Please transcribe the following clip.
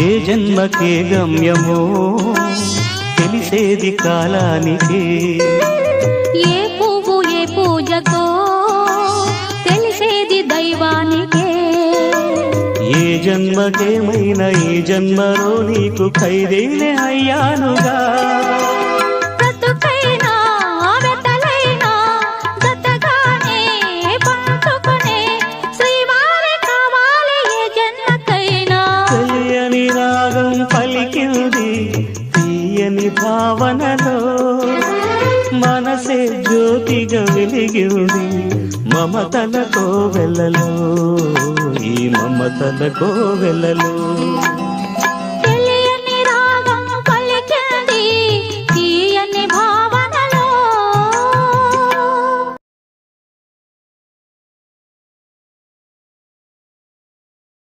ఏ జన్మకే గమ్యమో తెలిసేది కాలానికే, ఏ పువ్వు ఏ పూజకో తెలిసేది దైవానికే. ఏ జన్మకేమైనా ఈ జన్మలో నీకు ఖైదీనే అయ్యానుగా. తెలియని రాగం పలికింది తీయని భావనలో, మనసే జ్యోతిగా వెలిగింది మమతల కోవెలలో, ఈ మమతల కోవెలలో.